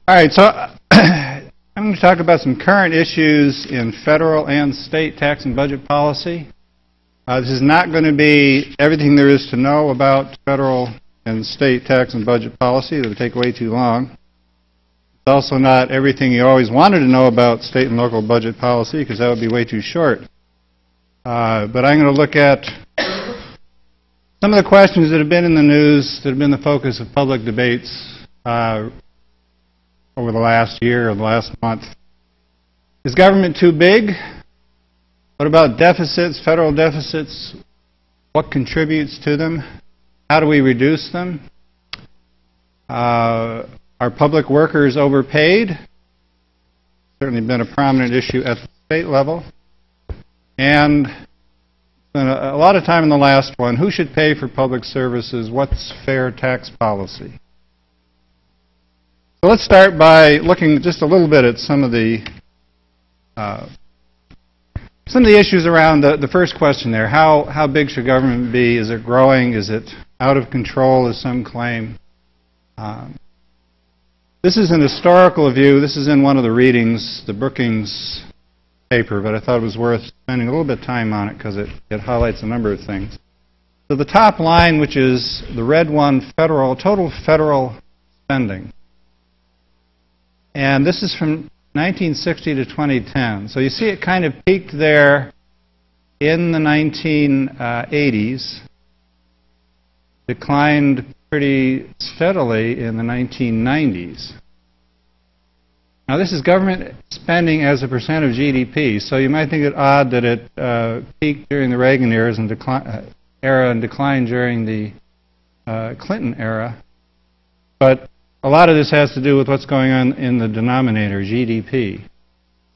All right, so I'm going to talk about some current issues in federal and state tax and budget policy. This is not going to be everything there is to know about federal and state tax and budget policy. It would take way too long. It's also not everything you always wanted to know about state and local budget policy, because that would be way too short. But I'm going to look at some of the questions that have been in the news, that have been the focus of public debates over the last year or the last month. Is government too big? What about deficits, federal deficits? What contributes to them? How do we reduce them? Are public workers overpaid? Certainly been a prominent issue at the state level. And a lot of time in the last one, who should pay for public services? What's fair tax policy? So let's start by looking just a little bit at some of the issues around the first question there. How big should government be? Is it growing? Is it out of control, as some claim? This is an historical view. This is in one of the readings, the Brookings paper, but I thought it was worth spending a little bit of time on it because it highlights a number of things. So the top line, which is the red one, total federal spending. And this is from 1960 to 2010. So you see it kind of peaked there in the 1980s, declined pretty steadily in the 1990s. Now this is government spending as a percent of GDP, so you might think it odd that it peaked during the Reagan era and declined during the Clinton era. But a lot of this has to do with what's going on in the denominator, GDP.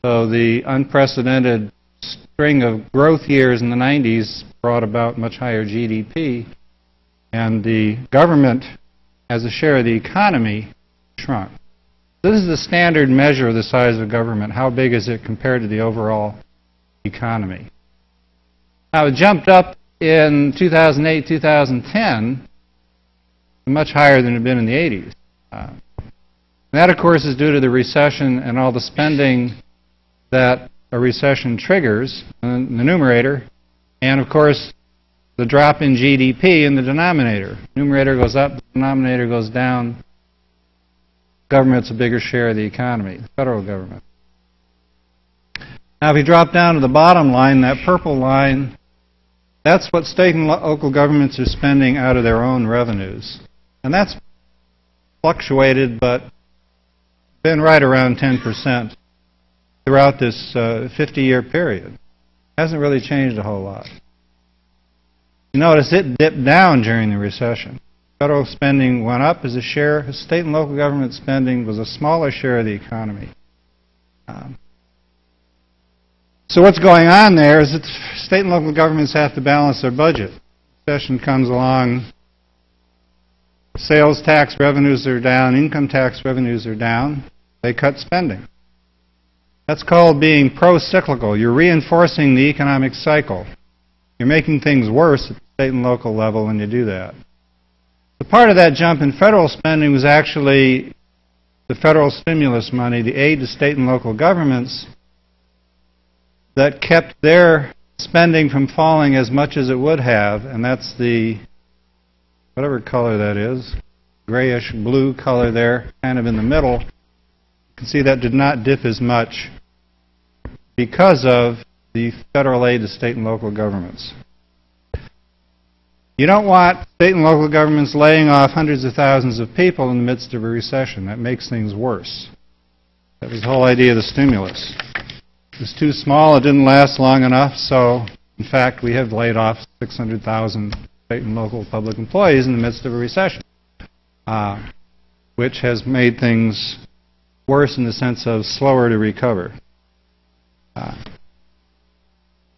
So the unprecedented string of growth years in the 90s brought about much higher GDP, and the government, as a share of the economy, shrunk. This is the standard measure of the size of government. How big is it compared to the overall economy? Now, it jumped up in 2008, 2010, much higher than it had been in the 80s. That, of course, is due to the recession and all the spending that a recession triggers in the numerator, and, of course, the drop in GDP in the denominator. Numerator goes up, the denominator goes down. Government's a bigger share of the economy, the federal government. Now, if you drop down to the bottom line, that purple line, that's what state and local governments are spending out of their own revenues. And that's fluctuated, but been right around 10% throughout this 50-year period. Hasn't really changed a whole lot. You notice it dipped down during the recession. Federal spending went up as a share. State and local government spending was a smaller share of the economy. So what's going on there is that state and local governments have to balance their budget. Recession comes along. Sales tax revenues are down, income tax revenues are down. They cut spending. That's called being pro-cyclical. You're reinforcing the economic cycle. You're making things worse at the state and local level when you do that. The part of that jump in federal spending was actually the federal stimulus money, the aid to state and local governments, that kept their spending from falling as much as it would have, and that's the whatever color that is, grayish blue color there, kind of in the middle. You can see that did not dip as much because of the federal aid to state and local governments. You don't want state and local governments laying off hundreds of thousands of people in the midst of a recession. That makes things worse. That was the whole idea of the stimulus. It was too small, it didn't last long enough, so in fact we have laid off 600,000 state and local public employees in the midst of a recession, which has made things worse in the sense of slower to recover. All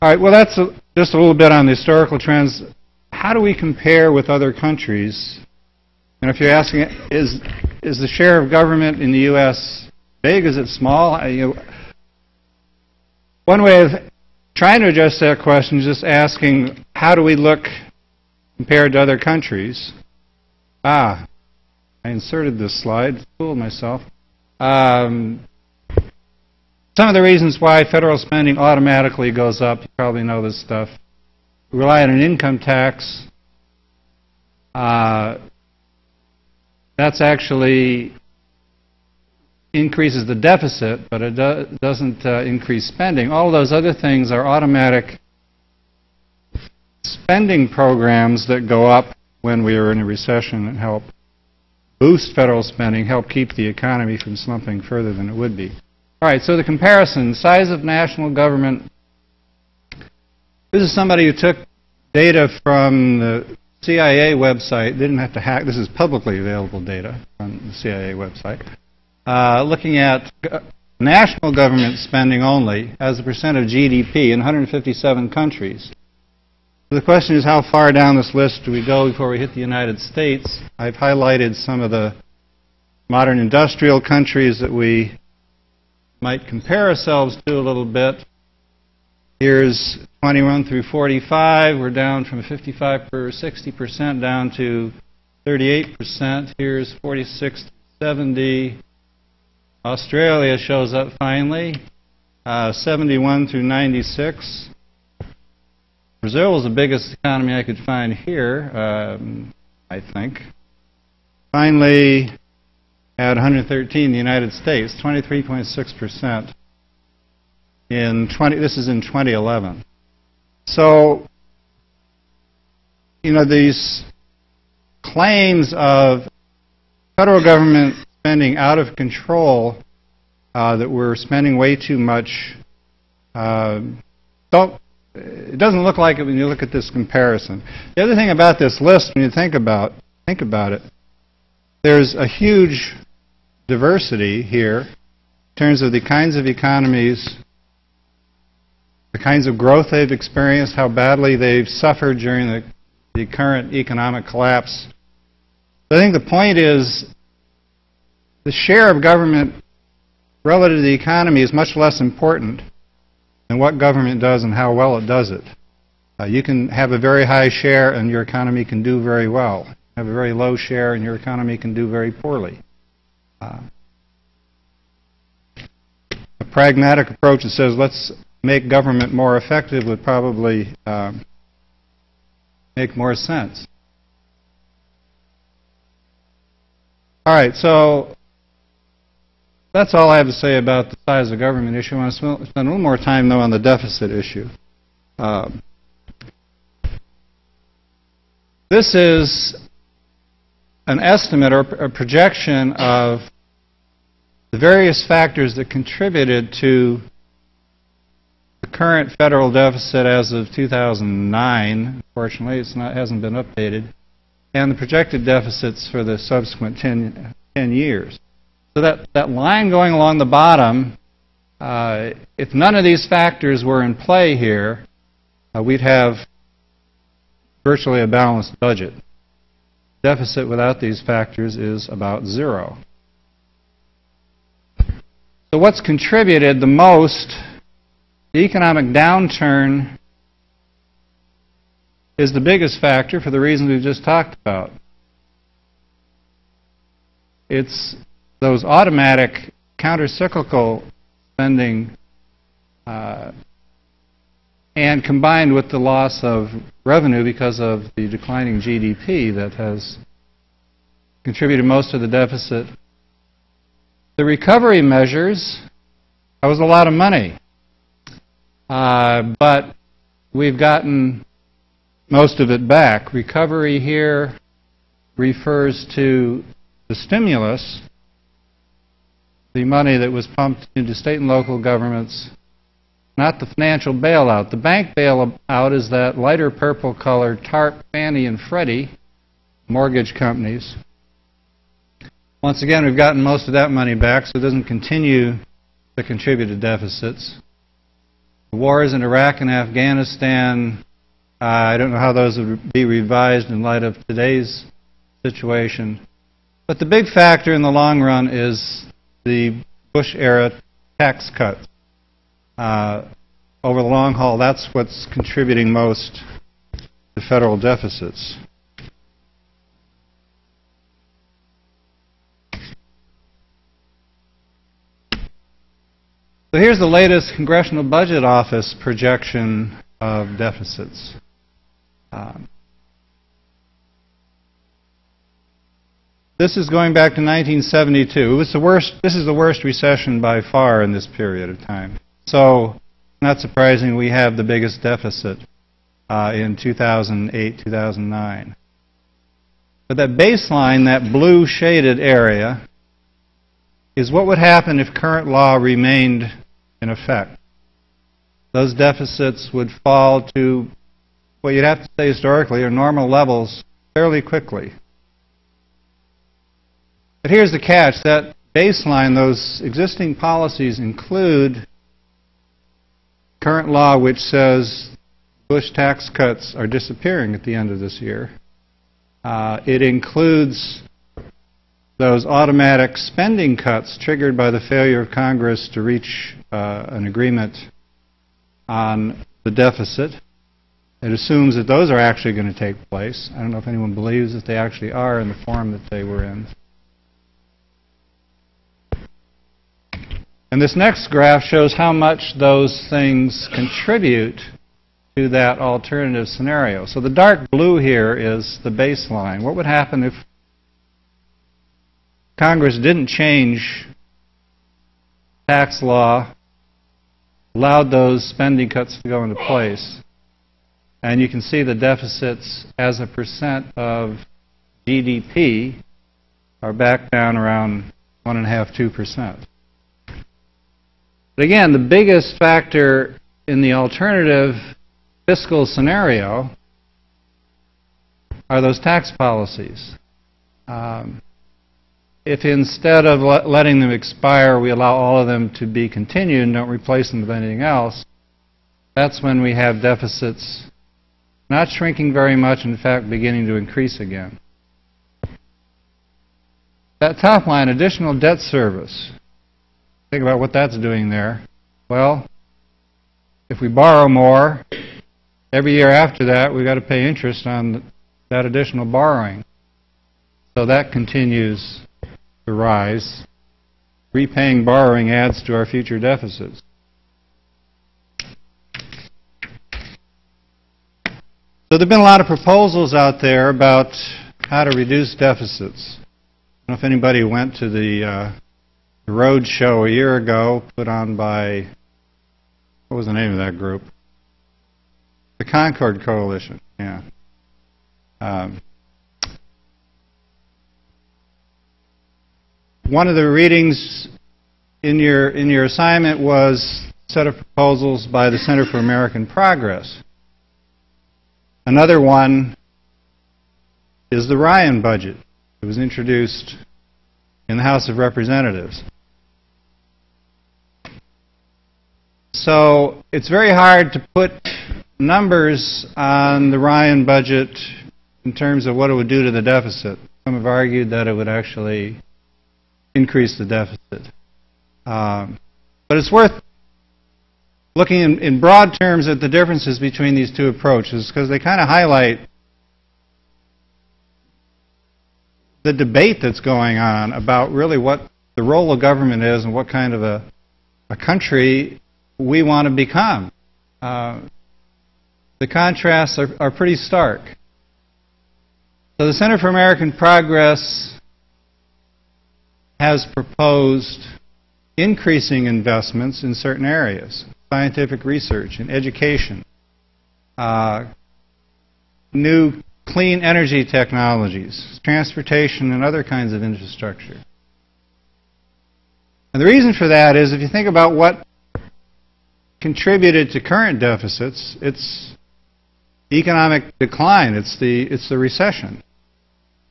right, well, that's just a little bit on the historical trends. How do we compare with other countries? And if you're asking, is the share of government in the U.S. big? Is it small? One way of trying to address that question is just asking, how do we look compared to other countries? I inserted this slide, fooled myself. Some of the reasons why federal spending automatically goes up, you probably know this stuff. We rely on an income tax. That's actually increases the deficit, but it doesn't increase spending. All of those other things are automatic spending programs that go up when we are in a recession and help boost federal spending, help keep the economy from slumping further than it would be. All right, so the comparison, size of national government. This is somebody who took data from the CIA website. They didn't have to hack. This is publicly available data from the CIA website. Looking at national government spending only as a percent of GDP in 157 countries. The question is, how far down this list do we go before we hit the United States? I've highlighted some of the modern industrial countries that we might compare ourselves to a little bit. Here's 21 through 45. We're down from 55 or 60% down to 38%. Here's 46 to 70. Australia shows up finally, 71 through 96. Brazil was the biggest economy I could find here, I think. Finally, at 113, the United States, 23.6% this is in 2011. So, you know, these claims of federal government spending out of control, that we're spending way too much, it doesn't look like it when you look at this comparison. The other thing about this list, when you think about it, there's a huge diversity here in terms of the kinds of economies, the kinds of growth they've experienced, how badly they've suffered during the current economic collapse. I think the point is the share of government relative to the economy is much less important than what government does and how well it does it. You can have a very high share and your economy can do very well. Have a very low share and your economy can do very poorly. A pragmatic approach that says let's make government more effective would probably make more sense. All right, so that's all I have to say about the size of government issue. I want to spend a little more time, though, on the deficit issue. This is an estimate or a projection of the various factors that contributed to the current federal deficit as of 2009. Unfortunately, hasn't been updated, and the projected deficits for the subsequent 10 years. So that line going along the bottom, if none of these factors were in play here, we'd have virtually a balanced budget. Deficit without these factors is about zero. So what's contributed the most? The economic downturn is the biggest factor for the reasons we've just talked about. It's those automatic counter-cyclical spending and combined with the loss of revenue because of the declining GDP that has contributed most of the deficit. The recovery measures, that was a lot of money, but we've gotten most of it back. Recovery here refers to the stimulus, the money that was pumped into state and local governments, not the financial bailout. The bank bailout is that lighter purple colored TARP, Fannie, and Freddie mortgage companies. Once again, we've gotten most of that money back, so it doesn't continue to contribute to deficits. The wars in Iraq and Afghanistan, I don't know how those would be revised in light of today's situation. But the big factor in the long run is the Bush-era tax cuts. Over the long haul, that's what's contributing most to federal deficits. So here's the latest Congressional Budget Office projection of deficits. This is going back to 1972. It was the worst. This is the worst recession by far in this period of time. So, not surprising, we have the biggest deficit in 2008, 2009. But that baseline, that blue shaded area, is what would happen if current law remained in effect. Those deficits would fall to what you'd have to say historically are normal levels fairly quickly. But here's the catch. That baseline, those existing policies include current law which says Bush tax cuts are disappearing at the end of this year. It includes those automatic spending cuts triggered by the failure of Congress to reach an agreement on the deficit. It assumes that those are actually going to take place. I don't know if anyone believes that they actually are in the form that they were in. And this next graph shows how much those things contribute to that alternative scenario. So the dark blue here is the baseline. What would happen if Congress didn't change tax law, allowed those spending cuts to go into place? And you can see the deficits as a percent of GDP are back down around 1.5%, 2%. But again, the biggest factor in the alternative fiscal scenario are those tax policies. If instead of letting them expire, we allow all of them to be continued and don't replace them with anything else, that's when we have deficits not shrinking very much, in fact, beginning to increase again. That top line, additional debt service. Think about what that's doing there. Well, if we borrow more, every year after that, we've got to pay interest on that additional borrowing. So that continues to rise. Repaying borrowing adds to our future deficits. So there have been a lot of proposals out there about how to reduce deficits. I don't know if anybody went to the road show a year ago put on by, what was the name of that group? The Concord Coalition, yeah. One of the readings in your assignment was a set of proposals by the Center for American Progress. Another one is the Ryan budget. It was introduced in the House of Representatives. So it's very hard to put numbers on the Ryan budget in terms of what it would do to the deficit. Some have argued that it would actually increase the deficit. But it's worth looking in broad terms at the differences between these two approaches, because they kind of highlight the debate that's going on about really what the role of government is and what kind of a country we want to become. The contrasts are pretty stark. So the Center for American Progress has proposed increasing investments in certain areas: scientific research and education, new clean energy technologies, transportation, and other kinds of infrastructure. And the reason for that is, if you think about what contributed to current deficits, it's economic decline, it's the recession.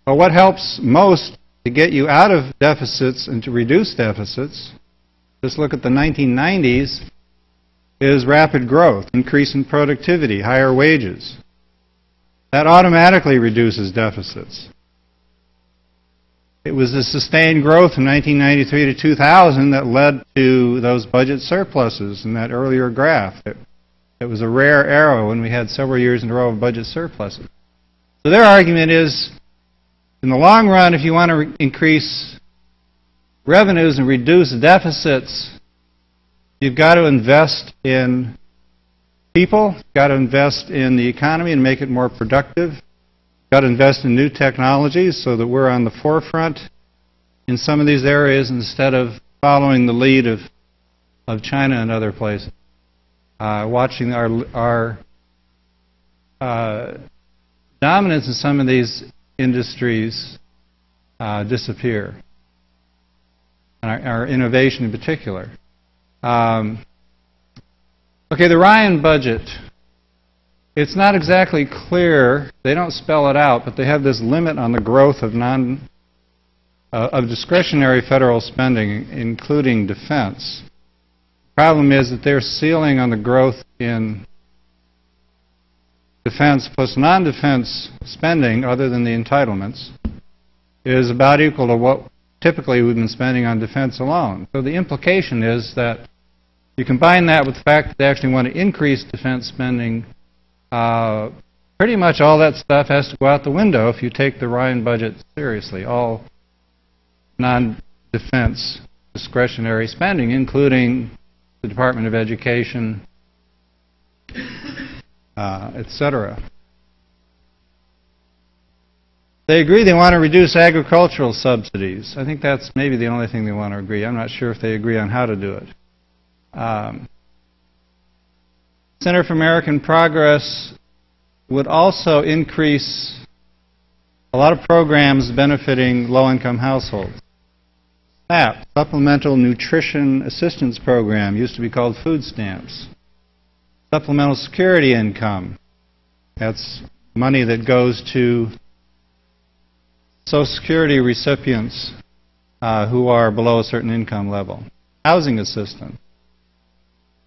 But what helps most to get you out of deficits and to reduce deficits, just look at the 1990s, is rapid growth, increase in productivity, higher wages. That automatically reduces deficits. It was the sustained growth from 1993 to 2000 that led to those budget surpluses in that earlier graph. It was a rare era when we had several years in a row of budget surpluses. So their argument is, in the long run, if you want to increase revenues and reduce deficits, You've got to invest in people, you've got to invest in the economy and make it more productive. You've got to invest in new technologies so that we're on the forefront in some of these areas instead of following the lead of China and other places. Watching our dominance in some of these industries disappear, and our innovation in particular. Okay, the Ryan budget. It's not exactly clear. They don't spell it out, but they have this limit on the growth of discretionary federal spending, including defense. The problem is that their ceiling on the growth in defense plus non-defense spending, other than the entitlements, is about equal to what typically we've been spending on defense alone. So the implication is that you combine that with the fact that they actually want to increase defense spending, pretty much all that stuff has to go out the window if you take the Ryan budget seriously. All non-defense discretionary spending, including the Department of Education, etc. They agree they want to reduce agricultural subsidies. I think that's maybe the only thing they want to agree. I'm not sure if they agree on how to do it. Center for American Progress would also increase a lot of programs benefiting low-income households. SNAP, Supplemental Nutrition Assistance Program, used to be called food stamps. Supplemental Security Income, that's money that goes to Social Security recipients who are below a certain income level. Housing assistance.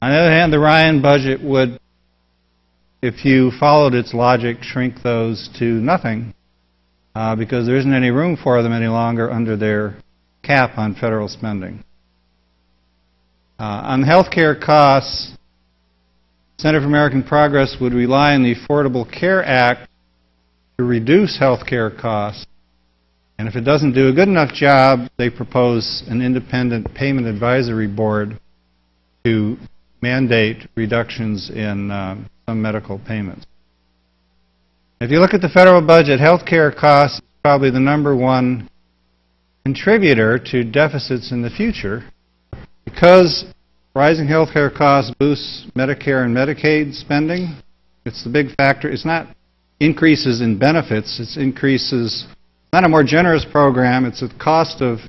On the other hand, the Ryan budget would, if you followed its logic, shrink those to nothing because there isn't any room for them any longer under their cap on federal spending. On health care costs, Center for American Progress would rely on the Affordable Care Act to reduce health care costs, and if it doesn't do a good enough job, they propose an independent payment advisory board to mandate reductions in some medical payments. If you look at the federal budget, health care costs is probably the #1 contributor to deficits in the future because rising health care costs boosts Medicare and Medicaid spending. It's the big factor. It's not increases in benefits. It's increases, not a more generous program. It's the cost of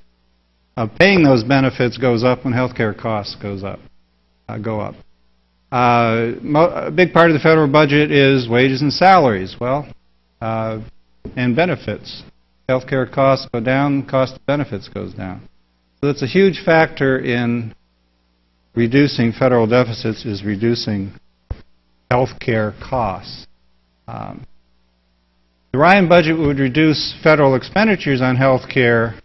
paying those benefits goes up when health care costs go up. A big part of the federal budget is wages and salaries, and benefits. Healthcare costs go down, cost of benefits goes down. So it's a huge factor in reducing federal deficits is reducing healthcare costs. The Ryan budget would reduce federal expenditures on healthcare.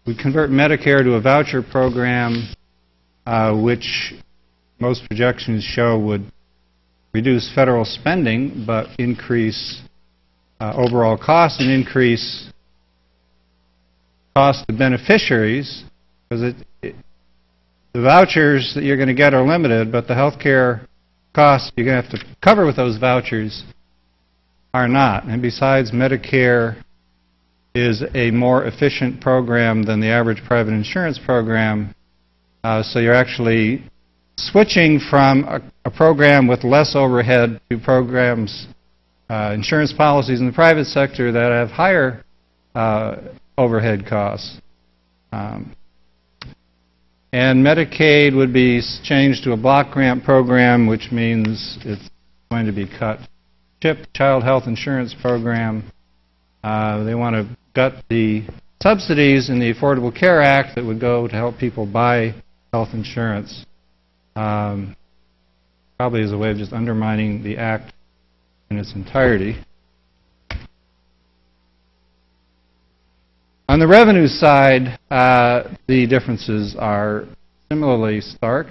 We'd convert Medicare to a voucher program, which most projections show would reduce federal spending but increase overall costs and increase cost to beneficiaries, because the vouchers that you're going to get are limited, but the health care costs you're going to have to cover with those vouchers are not. And besides, Medicare is a more efficient program than the average private insurance program, so you're actually switching from a program with less overhead to programs, insurance policies in the private sector that have higher overhead costs. And Medicaid would be changed to a block grant program, which means it's going to be cut. CHIP, Child Health Insurance Program, they want to gut the subsidies in the Affordable Care Act that would go to help people buy health insurance. Probably as a way of just undermining the act in its entirety. On the revenue side, the differences are similarly stark.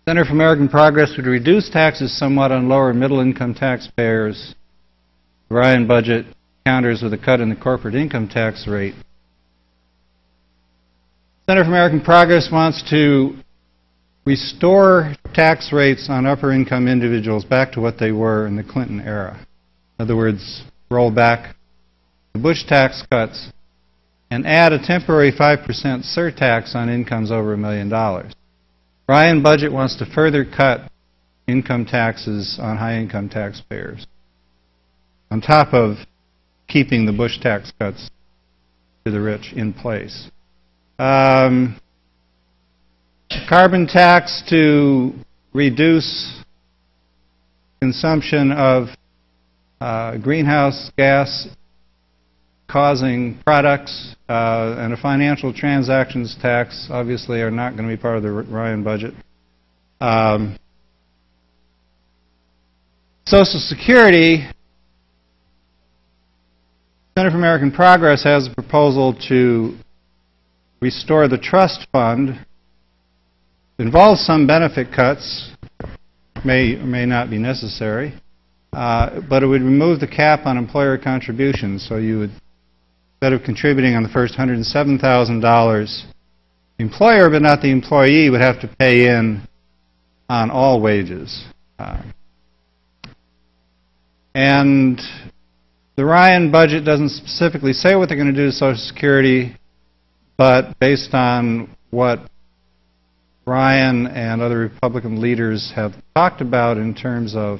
Center for American Progress would reduce taxes somewhat on lower middle-income taxpayers. The Ryan budget counters with a cut in the corporate income tax rate. Center for American Progress wants to restore tax rates on upper income individuals back to what they were in the Clinton era. In other words, roll back the Bush tax cuts and add a temporary 5% surtax on incomes over $1 million. Ryan budget wants to further cut income taxes on high-income taxpayers, on top of keeping the Bush tax cuts to the rich in place. Carbon tax to reduce consumption of greenhouse gas causing products, and a financial transactions tax obviously are not going to be part of the Ryan budget. Social Security, Center for American Progress has a proposal to restore the trust fund. It involves some benefit cuts, may or may not be necessary, but it would remove the cap on employer contributions. So you would, instead of contributing on the first $107,000, the employer but not the employee would have to pay in on all wages. And the Ryan budget doesn't specifically say what they're going to do to Social Security, but based on what Ryan and other Republican leaders have talked about in terms of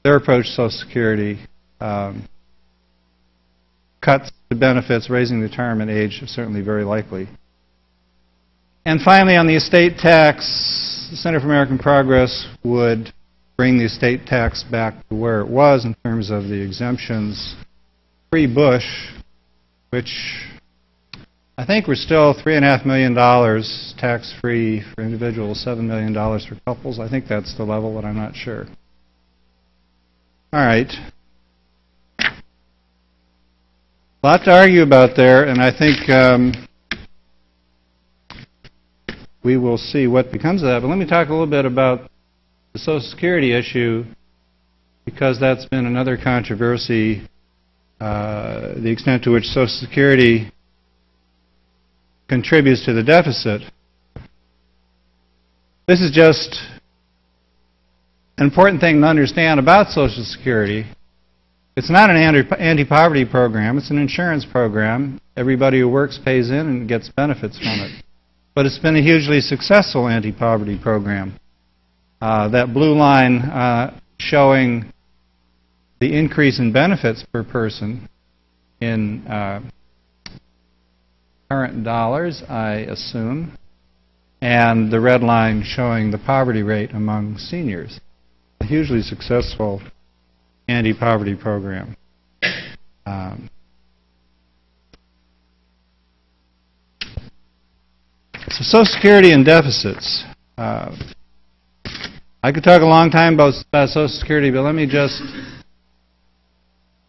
their approach to Social Security, cuts to benefits, raising the retirement age are certainly very likely. And finally, on the estate tax, the Center for American Progress would bring the estate tax back to where it was in terms of the exemptions pre-Bush, which I think we're still $3.5 million tax-free for individuals, $7 million for couples. I think that's the level, but I'm not sure. All right. A lot to argue about there, and I think we will see what becomes of that. But let me talk a little bit about the Social Security issue, because that's been another controversy, the extent to which Social Security contributes to the deficit. This is just an important thing to understand about Social Security. It's not an anti-poverty program. It's an insurance program. Everybody who works pays in and gets benefits from it. But it's been a hugely successful anti-poverty program. That blue line showing the increase in benefits per person in current dollars, I assume, and the red line showing the poverty rate among seniors. A hugely successful anti-poverty program. So Social Security and deficits. I could talk a long time about Social Security, but let me just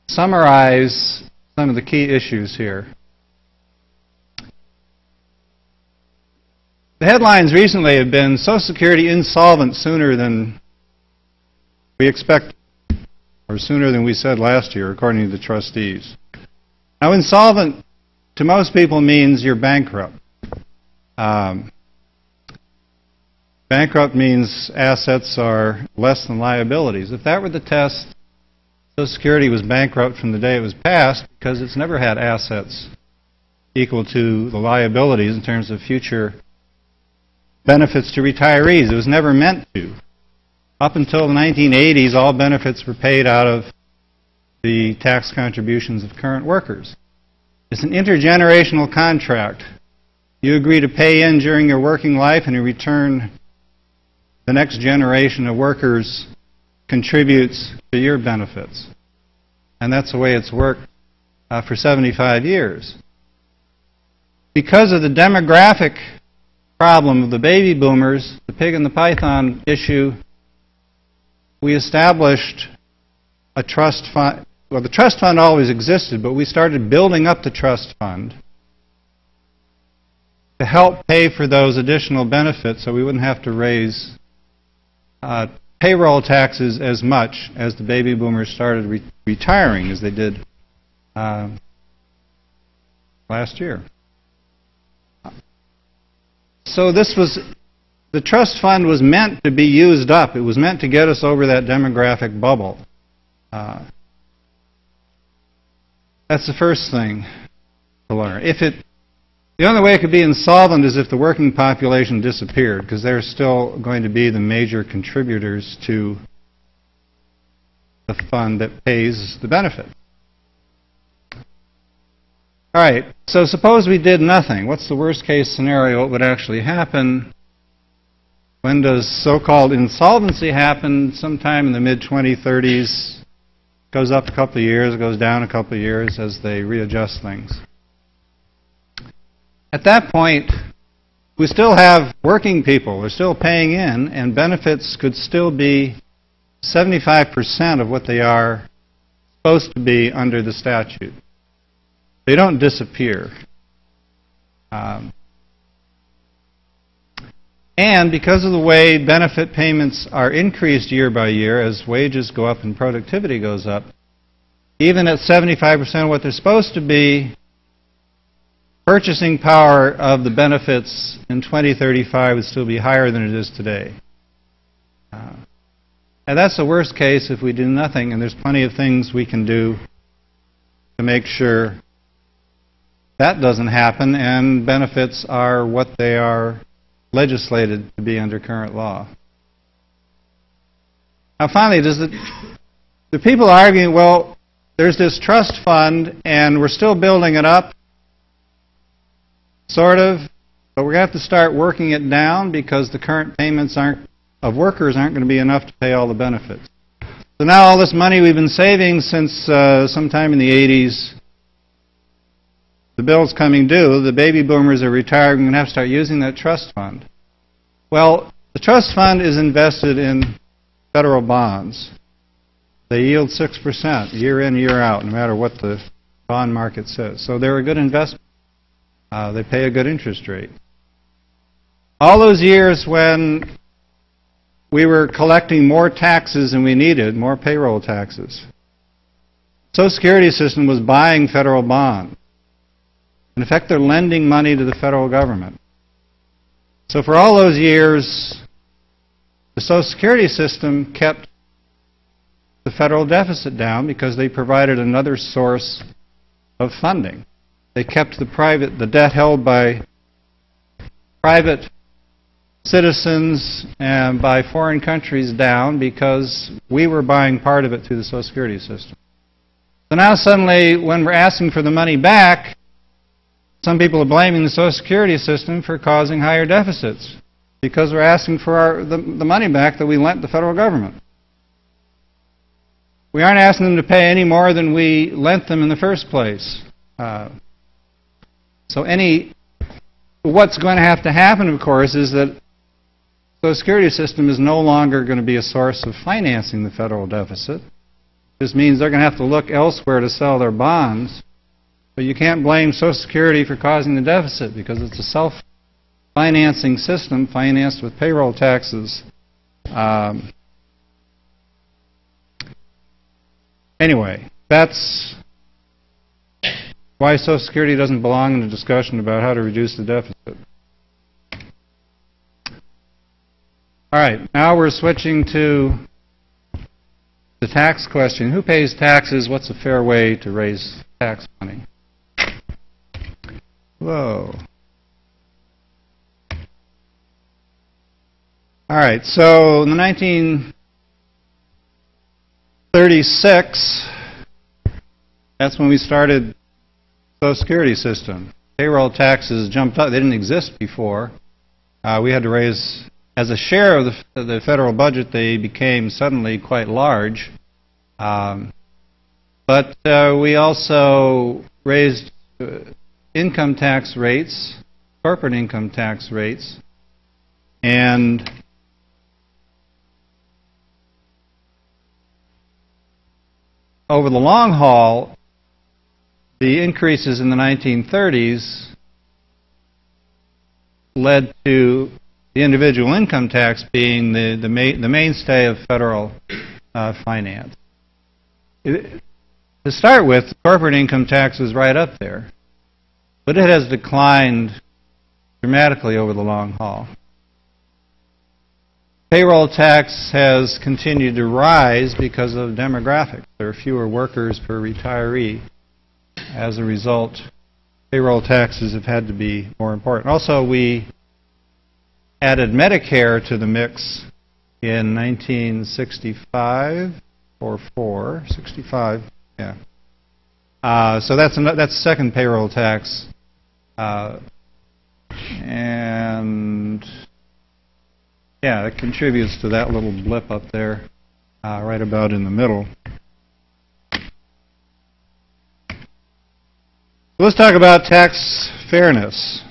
summarize some of the key issues here. The headlines recently have been Social Security insolvent sooner than we expected, or sooner than we said last year, according to the trustees. Now, insolvent to most people means you're bankrupt. Bankrupt means assets are less than liabilities. If that were the test, Social Security was bankrupt from the day it was passed, because it's never had assets equal to the liabilities in terms of future benefits to retirees. It was never meant to. Up until the 1980s, all benefits were paid out of the tax contributions of current workers. It's an intergenerational contract. You agree to pay in during your working life, and in return, the next generation of workers contributes to your benefits. And that's the way it's worked for 75 years. Because of the demographic problem of the baby boomers, the pig and the python issue, we established a trust fund. Well, the trust fund always existed, but we started building up the trust fund to help pay for those additional benefits so we wouldn't have to raise payroll taxes as much as the baby boomers started retiring, as they did last year. So this was, the trust fund was meant to be used up. It was meant to get us over that demographic bubble. That's the first thing to learn. The only way it could be insolvent is if the working population disappeared, because they're still going to be the major contributors to the fund that pays the benefit. All right, so suppose we did nothing. What's the worst case scenario? What would actually happen? When does so-called insolvency happen? Sometime in the mid-2030s. Goes up a couple of years, goes down a couple of years as they readjust things. At that point, we still have working people. They're still paying in, and benefits could still be 75% of what they are supposed to be under the statute. They don't disappear. And because of the way benefit payments are increased year by year as wages go up and productivity goes up, even at 75% of what they're supposed to be, purchasing power of the benefits in 2035 would still be higher than it is today. And that's the worst case if we do nothing, and there's plenty of things we can do to make sure that doesn't happen and benefits are what they are legislated to be under current law. Now finally, the people arguing, well, there's this trust fund and we're still building it up, sort of, but we're going to have to start working it down because the current payments of workers aren't going to be enough to pay all the benefits. So now all this money we've been saving since sometime in the 80s, the bill's coming due, the baby boomers are retired, we're going to have to start using that trust fund. Well, the trust fund is invested in federal bonds. They yield 6% year in, year out, no matter what the bond market says. So they're a good investment. They pay a good interest rate. All those years when we were collecting more taxes than we needed, more payroll taxes, the Social Security system was buying federal bonds. In effect, they're lending money to the federal government. So for all those years, the Social Security system kept the federal deficit down because they provided another source of funding. They kept the debt held by private citizens and by foreign countries down because we were buying part of it through the Social Security system. So now suddenly, when we're asking for the money back, some people are blaming the Social Security system for causing higher deficits because we're asking for the money back that we lent the federal government. We aren't asking them to pay any more than we lent them in the first place. What's going to have to happen, of course, is that the Social Security system is no longer going to be a source of financing the federal deficit. This means they're going to have to look elsewhere to sell their bonds. But you can't blame Social Security for causing the deficit because it's a self-financing system financed with payroll taxes. Anyway, that's why Social Security doesn't belong in a discussion about how to reduce the deficit. All right, now we're switching to the tax question. Who pays taxes? What's a fair way to raise tax money? Whoa. All right, so in the 1936, that's when we started the Social Security system. Payroll taxes jumped up. They didn't exist before. We had to raise, as a share of the federal budget, they became suddenly quite large. But we also raised income tax rates, corporate income tax rates, and over the long haul, the increases in the 1930s led to the individual income tax being the mainstay of federal finance. To start with, corporate income tax was right up there, but it has declined dramatically over the long haul. Payroll tax has continued to rise because of demographics. There are fewer workers per retiree. As a result, payroll taxes have had to be more important. Also, we added Medicare to the mix in 1965 or 65, yeah. So that's the second payroll tax, and yeah, it contributes to that little blip up there, right about in the middle. Let's talk about tax fairness.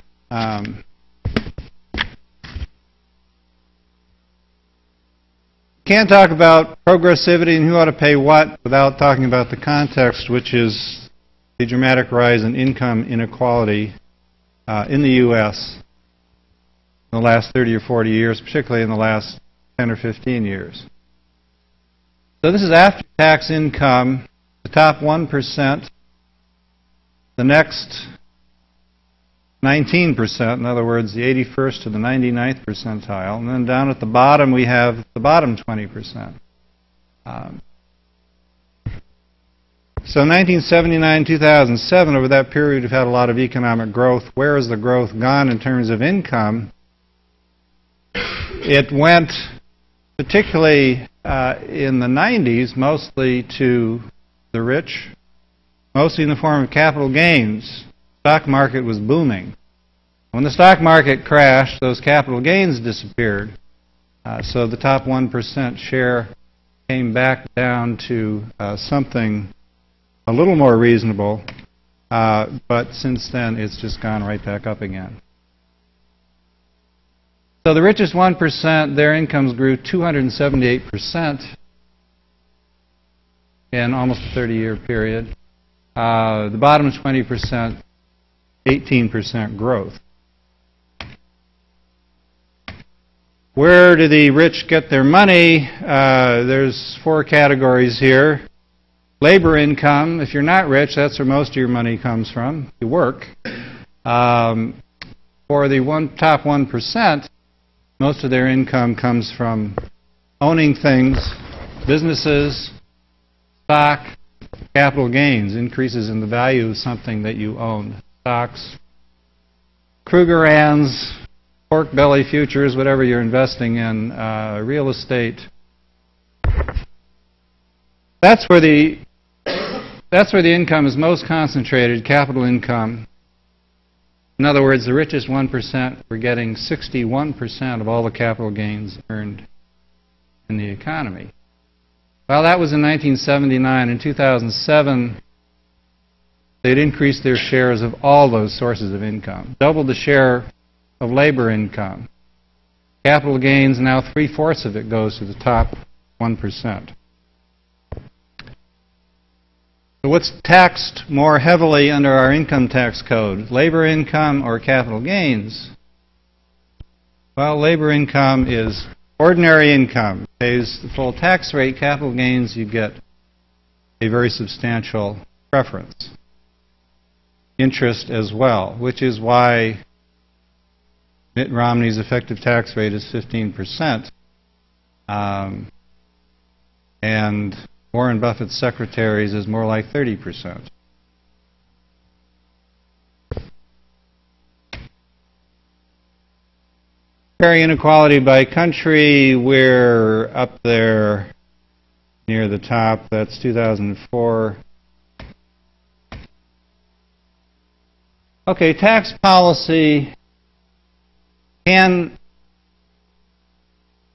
Can't talk about progressivity and who ought to pay what without talking about the context, which is the dramatic rise in income inequality in the U.S. in the last 30 or 40 years, particularly in the last 10 or 15 years. So this is after-tax income, the top 1%, the next 19%, in other words, the 81st to the 99th percentile, and then down at the bottom we have the bottom 20%. So 1979-2007, over that period we've had a lot of economic growth. Where has the growth gone in terms of income? It went, particularly in the 90s, mostly to the rich, mostly in the form of capital gains. Stock market was booming. When the stock market crashed, those capital gains disappeared. So the top 1% share came back down to something a little more reasonable, but since then it's just gone right back up again. So the richest 1%, their incomes grew 278% in almost a 30-year period. The bottom 20%, 18% growth. Where do the rich get their money? There's 4 categories here. Labor income. If you're not rich, that's where most of your money comes from. You work. For the top 1%, most of their income comes from owning things, businesses, stock, capital gains, increases in the value of something that you own. Stocks, Krugerrands, pork belly futures, whatever you're investing in, real estate. That's where the income is most concentrated, capital income. In other words, the richest 1% were getting 61% of all the capital gains earned in the economy. Well, that was in 1979. In 2007, they'd increased their shares of all those sources of income, doubled the share of labor income. Capital gains, now 3/4 of it goes to the top 1%. So what's taxed more heavily under our income tax code, labor income or capital gains? Well, labor income is ordinary income. It pays the full tax rate. Capital gains, you get a very substantial preference. Interest as well, which is why Mitt Romney's effective tax rate is 15%. And Warren Buffett's secretaries is more like 30%. Comparing inequality by country, we're up there near the top. That's 2004. Okay, tax policy can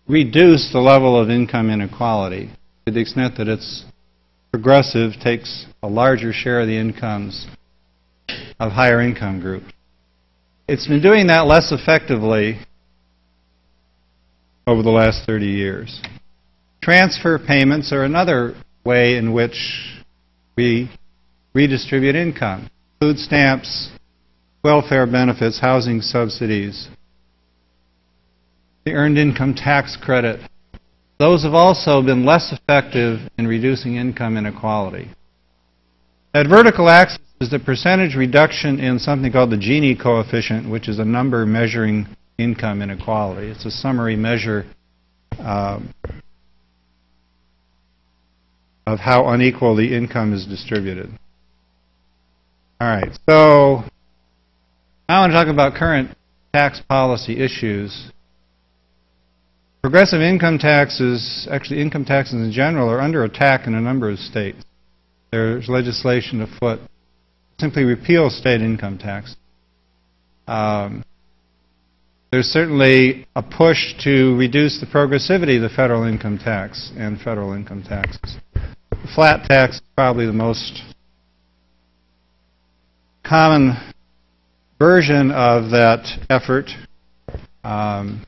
reduce the level of income inequality to the extent that it's progressive, takes a larger share of the incomes of higher income groups. It's been doing that less effectively over the last 30 years. Transfer payments are another way in which we redistribute income. Food stamps, welfare benefits, housing subsidies, the earned income tax credit. Those have also been less effective in reducing income inequality. That vertical axis is the percentage reduction in something called the Gini coefficient, which is a number measuring income inequality. It's a summary measure of how unequal the income is distributed. All right, so now I want to talk about current tax policy issues. Progressive income taxes, actually income taxes in general, are under attack in a number of states. There's legislation afoot to simply repeal state income tax. There's certainly a push to reduce the progressivity of the federal income tax and federal income taxes. The flat tax is probably the most common version of that effort. Haven't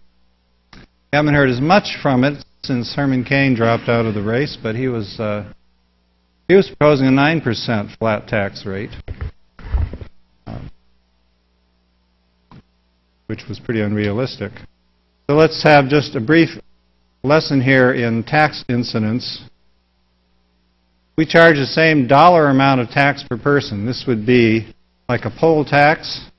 heard as much from it since Herman Cain dropped out of the race, but he was proposing a 9% flat tax rate, which was pretty unrealistic. So let's have just a brief lesson here in tax incidence. We charge the same dollar amount of tax per person. This would be like a poll tax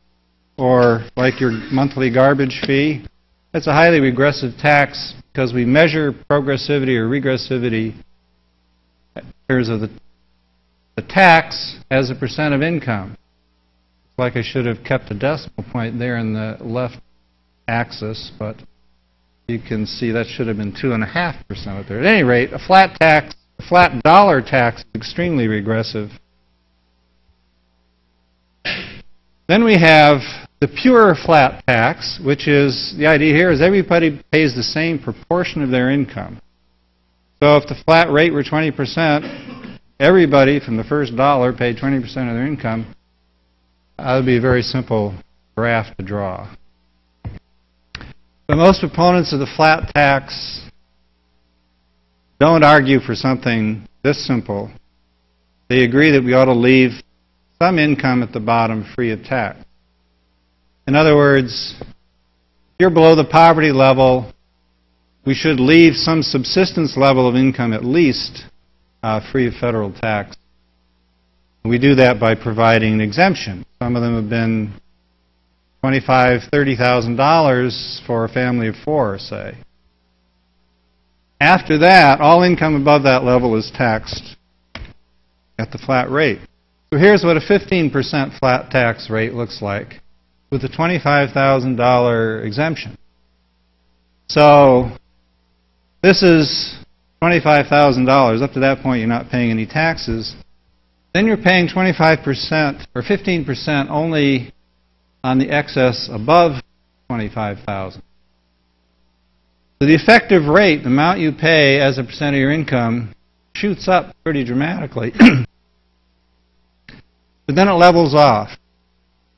or like your monthly garbage fee. It's a highly regressive tax because we measure progressivity or regressivity in terms of the tax as a percent of income. It's like I should have kept a decimal point there in the left axis, but you can see that should have been 2.5% up there. At any rate, a flat dollar tax is extremely regressive. Then we have the pure flat tax, which is, the idea here is everybody pays the same proportion of their income. So if the flat rate were 20%, everybody from the first dollar paid 20% of their income. That would be a very simple graph to draw. But most proponents of the flat tax don't argue for something this simple. They agree that we ought to leave some income at the bottom free of tax. In other words, if you're below the poverty level, we should leave some subsistence level of income at least free of federal tax. We do that by providing an exemption. Some of them have been $25,000, $30,000 for a family of four, say. After that, all income above that level is taxed at the flat rate. So here's what a 15% flat tax rate looks like with a $25,000 exemption. So this is $25,000. Up to that point, you're not paying any taxes. Then you're paying 25% or 15% only on the excess above $25,000. So the effective rate, the amount you pay as a percent of your income, shoots up pretty dramatically. But then it levels off.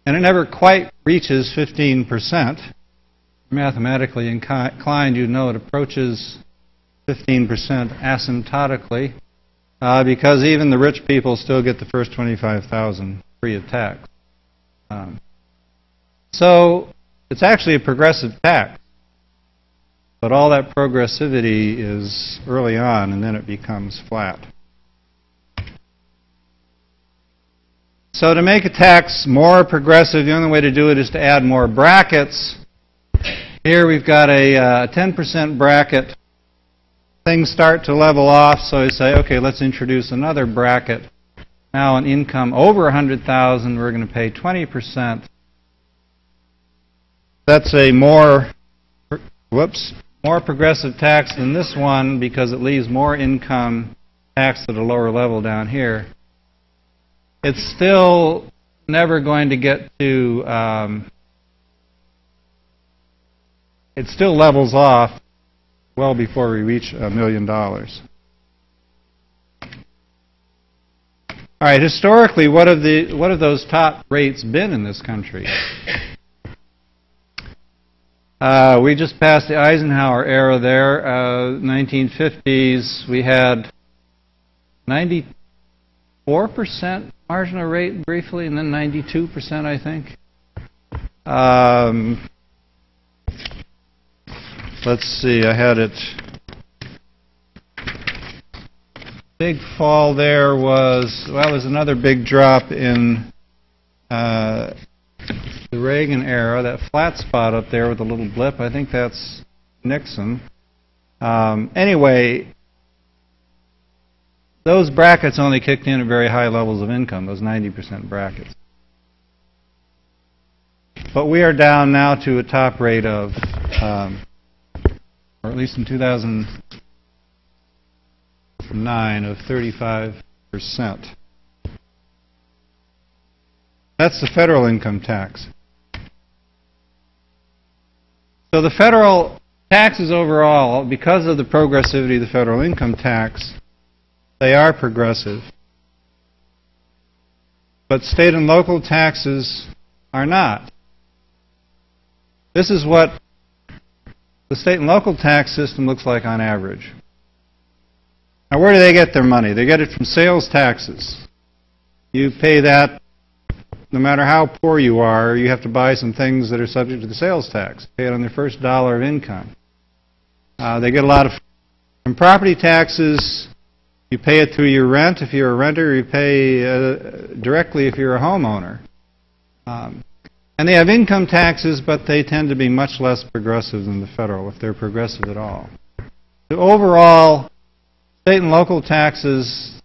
And it never quite reaches 15%. Mathematically inclined, you know it approaches 15% asymptotically because even the rich people still get the first $25,000 free of tax. So it's actually a progressive tax. But all that progressivity is early on, and then it becomes flat. So to make a tax more progressive, the only way to do it is to add more brackets. Here we've got a 10% bracket. Things start to level off, so you say, okay, let's introduce another bracket. Now on income over $100,000, we're going to pay 20%. That's a more progressive tax than this one because it leaves more income taxed at a lower level down here. It's still never going to get to, it still levels off well before we reach $1 million. All right, historically, what have those top rates been in this country? We just passed the Eisenhower era there, 1950s. We had 94% marginal rate briefly, and then 92%, I think. Let's see, I had it. big fall there was, well, there's another big drop in the Reagan era, that flat spot up there with a little blip. I think that's Nixon. Anyway, those brackets only kicked in at very high levels of income, those 90% brackets. But we are down now to a top rate of, or at least in 2009, of 35%. That's the federal income tax. So the federal taxes overall, because of the progressivity of the federal income tax, they are progressive. But state and local taxes are not. This is what the state and local tax system looks like on average. Now, where do they get their money? They get it from sales taxes. You pay that no matter how poor you are. You have to buy some things that are subject to the sales tax. Pay it on their first dollar of income. They get a lot of from property taxes. You pay it through your rent if you're a renter. You pay directly if you're a homeowner. And they have income taxes, but they tend to be much less progressive than the federal, if they're progressive at all. So overall, state and local taxes,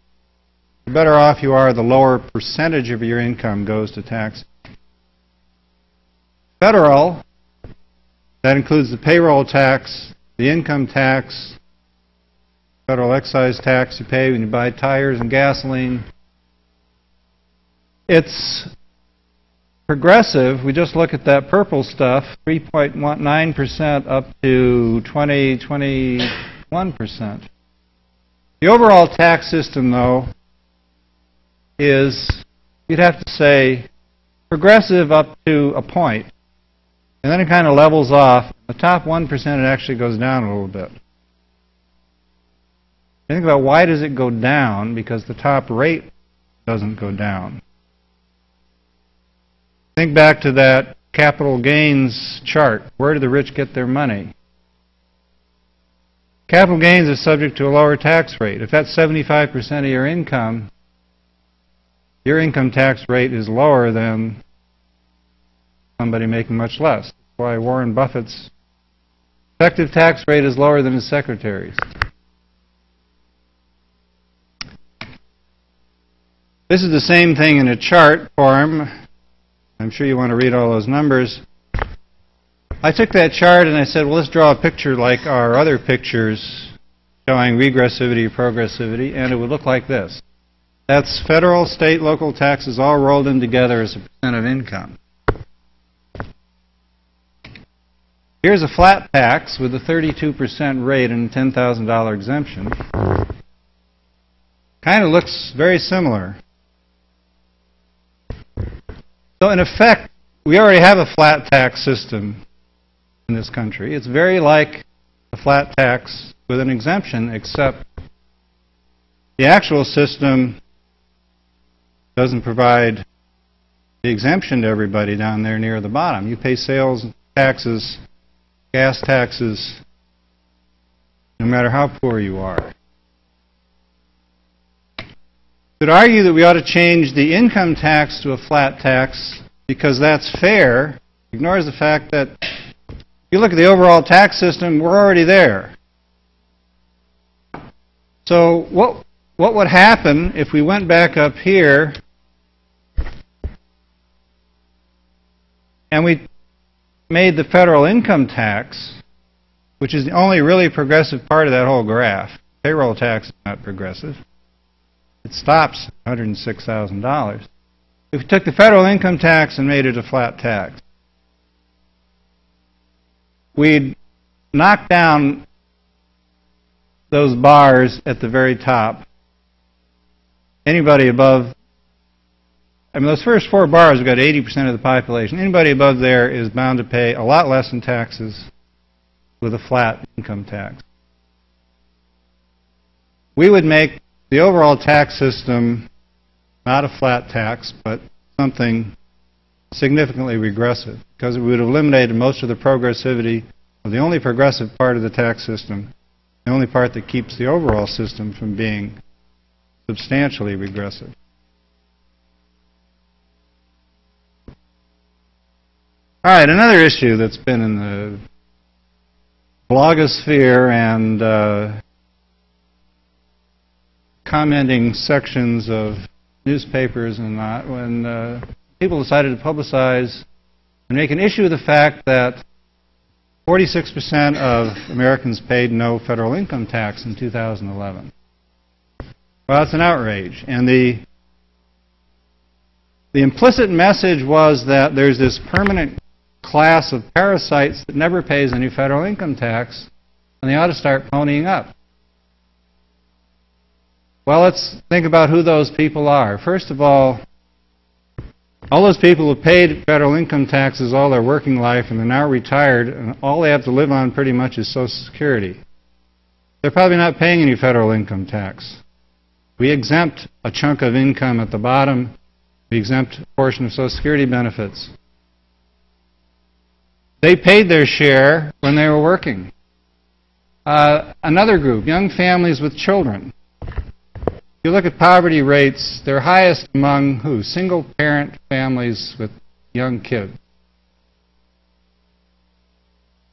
the better off you are, the lower percentage of your income goes to tax. Federal, that includes the payroll tax, the income tax, federal excise tax you pay when you buy tires and gasoline. It's progressive. We just look at that purple stuff, 3.9% up to 21%. The overall tax system, though, is, you'd have to say, progressive up to a point. And then it kind of levels off. The top 1%, it actually goes down a little bit. Think about why does it go down? Because the top rate doesn't go down. Think back to that capital gains chart. Where do the rich get their money? Capital gains is subject to a lower tax rate. If that's 75% of your income tax rate is lower than somebody making much less. That's why Warren Buffett's effective tax rate is lower than his secretary's. This is the same thing in a chart form. I'm sure you want to read all those numbers. I took that chart and I said, well, let's draw a picture like our other pictures showing regressivity, progressivity, and it would look like this. That's federal, state, local taxes all rolled in together as a percent of income. Here's a flat tax with a 32% rate and a $10,000 exemption. Kind of looks very similar. So in effect, we already have a flat tax system in this country. It's very like a flat tax with an exemption, except the actual system doesn't provide the exemption to everybody down there near the bottom. You pay sales taxes, gas taxes, no matter how poor you are. Could argue that we ought to change the income tax to a flat tax because that's fair. Ignores the fact that if you look at the overall tax system, we're already there. So what would happen if we went back up here and we made the federal income tax, which is the only really progressive part of that whole graph. Payroll tax is not progressive. It stops at $106,000. If we took the federal income tax and made it a flat tax, we'd knock down those bars at the very top. Anybody above, those first four bars have got 80% of the population. Anybody above there is bound to pay a lot less in taxes with a flat income tax. We would make the overall tax system not a flat tax, but something significantly regressive, because it would have eliminated most of the progressivity of the only progressive part of the tax system, the only part that keeps the overall system from being substantially regressive. All right, another issue that's been in the blogosphere and commenting sections of newspapers and that, when people decided to publicize and make an issue of the fact that 46% of Americans paid no federal income tax in 2011. Well, it's an outrage. And the implicit message was that there's this permanent class of parasites that never pays any federal income tax, and they ought to start ponying up. Well, let's think about who those people are. First of all those people who paid federal income taxes all their working life and are now retired, and all they have to live on pretty much is Social Security. They're probably not paying any federal income tax. We exempt a chunk of income at the bottom. We exempt a portion of Social Security benefits. They paid their share when they were working. Another group, young families with children. If you look at poverty rates, they're highest among who? Single-parent families with young kids.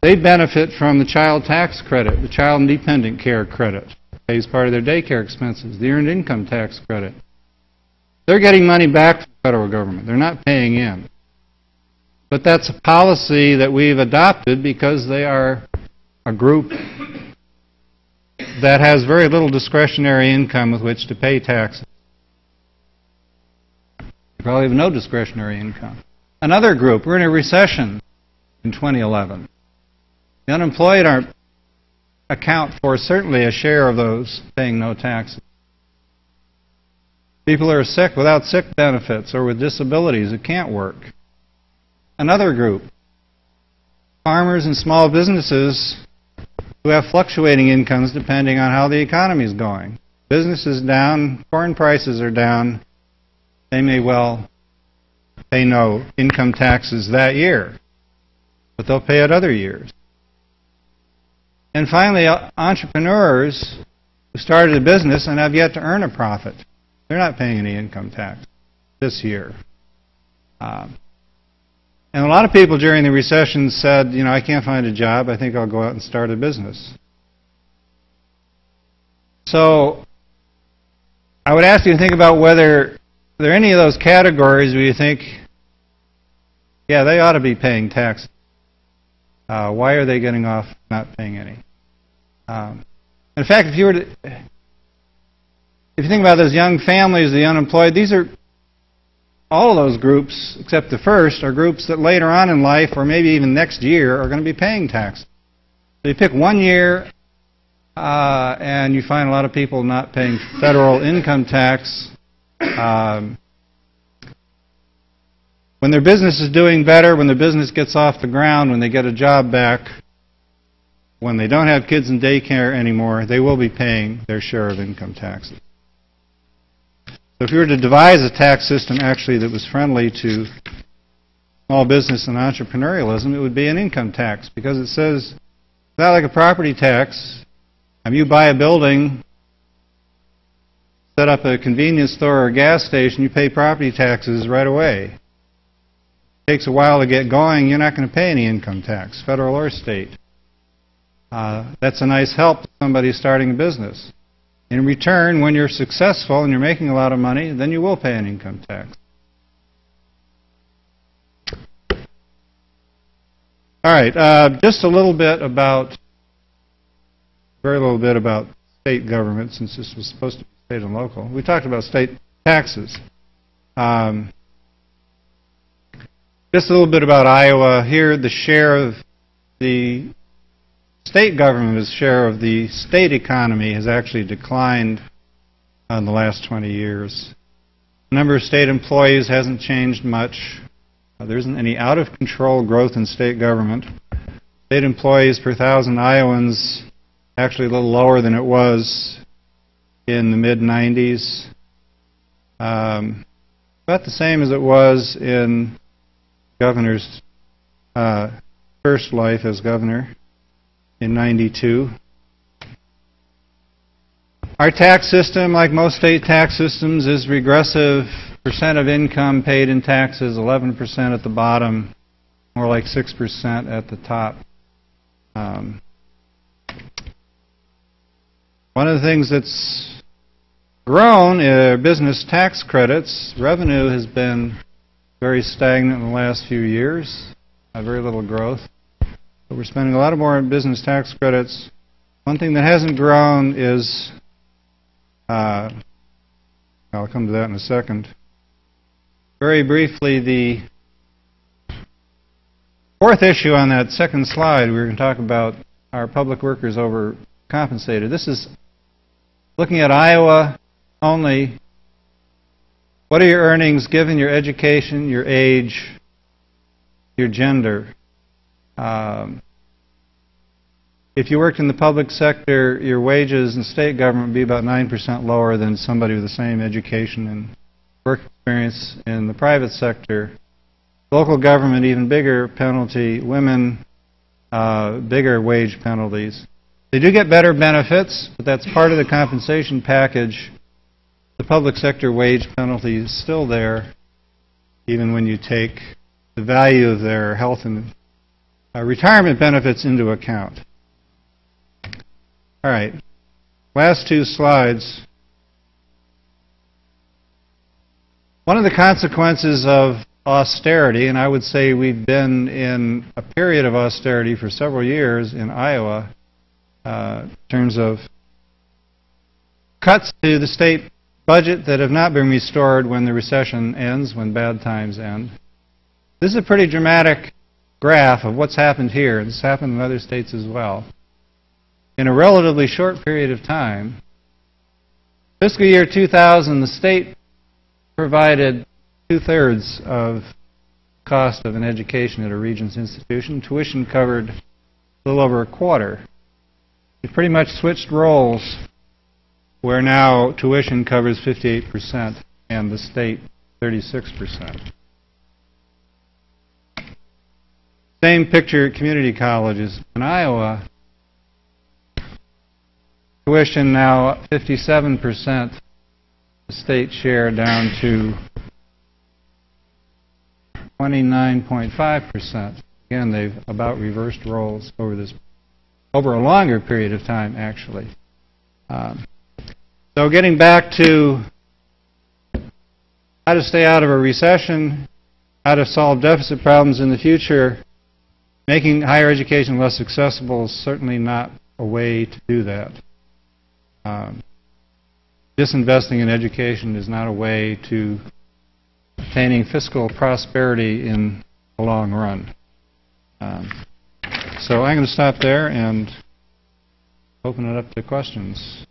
They benefit from the child tax credit, the child and dependent care credit. Pays part of their daycare expenses, the earned income tax credit. They're getting money back from the federal government. They're not paying in. But that's a policy that we've adopted because they are a group that has very little discretionary income with which to pay taxes. You probably have no discretionary income. Another group, we're in a recession in 2011. The unemployed account for certainly a share of those paying no taxes. People who are sick without sick benefits or with disabilities that can't work. Another group, farmers and small businesses who have fluctuating incomes depending on how the economy is going. Business is down, corn prices are down. They may well pay no income taxes that year, but they'll pay it other years. And finally, entrepreneurs who started a business and have yet to earn a profit. They're not paying any income tax this year. And a lot of people during the recession said, you know, I can't find a job. I think I'll go out and start a business. So I would ask you to think about whether there are any of those categories where you think, yeah, they ought to be paying taxes. Why are they getting off not paying any? In fact, if you think about those young families, the unemployed, these are all of those groups, except the first, are groups that later on in life, or maybe even next year, are going to be paying taxes. So you pick one year, and you find a lot of people not paying federal income tax. When their business is doing better, when their business gets off the ground, when they get a job back, when they don't have kids in daycare anymore, they will be paying their share of income taxes. So if you were to devise a tax system actually that was friendly to small business and entrepreneurialism, it would be an income tax, because it says, it's not like a property tax. If you buy a building, set up a convenience store or a gas station, you pay property taxes right away. It takes a while to get going, you're not going to pay any income tax, federal or state. That's a nice help to somebody starting a business. In return, when you're successful and you're making a lot of money, then you will pay an income tax. All right, just a little bit about, very little bit about state government, since this was supposed to be state and local. We talked about state taxes. Just a little bit about Iowa. Here, the share of the state government's share of the state economy has actually declined in the last 20 years. The number of state employees hasn't changed much. There isn't any out-of-control growth in state government. State employees per 1,000 Iowans actually a little lower than it was in the mid-90s. About the same as it was in governor's first life as governor in '92. All Our tax system, like most state tax systems, is regressive. Percent of income paid in taxes, 11% at the bottom, more like 6% at the top. One of the things that's grown are business tax credits. Revenue has been very stagnant in the last few years, very little growth. But we're spending a lot more on business tax credits. One thing that hasn't grown is, I'll come to that in a second. Very briefly, the fourth issue on that second slide, we're going to talk about our public workers overcompensated. This is looking at Iowa only. What are your earnings given your education, your age, your gender? If you worked in the public sector, your wages in state government would be about 9% lower than somebody with the same education and work experience in the private sector. Local government, even bigger penalty. Women, bigger wage penalties. They do get better benefits, but that's part of the compensation package. The public sector wage penalty is still there, even when you take the value of their health and retirement benefits into account. All right, last two slides. One of the consequences of austerity, and I would say we've been in a period of austerity for several years in Iowa, in terms of cuts to the state budget that have not been restored when the recession ends, when bad times end. This is a pretty dramatic graph of what's happened here. It's happened in other states as well. In a relatively short period of time, fiscal year 2000, the state provided 2/3 of the cost of an education at a Regents institution. Tuition covered a little over a quarter. It pretty much switched roles, where now tuition covers 58% and the state 36%. Same picture at community colleges. In Iowa, tuition now 57%, the state share down to 29.5%. Again, they've about reversed roles over a longer period of time, actually. So getting back to how to stay out of a recession, how to solve deficit problems in the future, making higher education less accessible is certainly not a way to do that. Disinvesting in education is not a way to attaining fiscal prosperity in the long run. So I'm going to stop there and open it up to questions.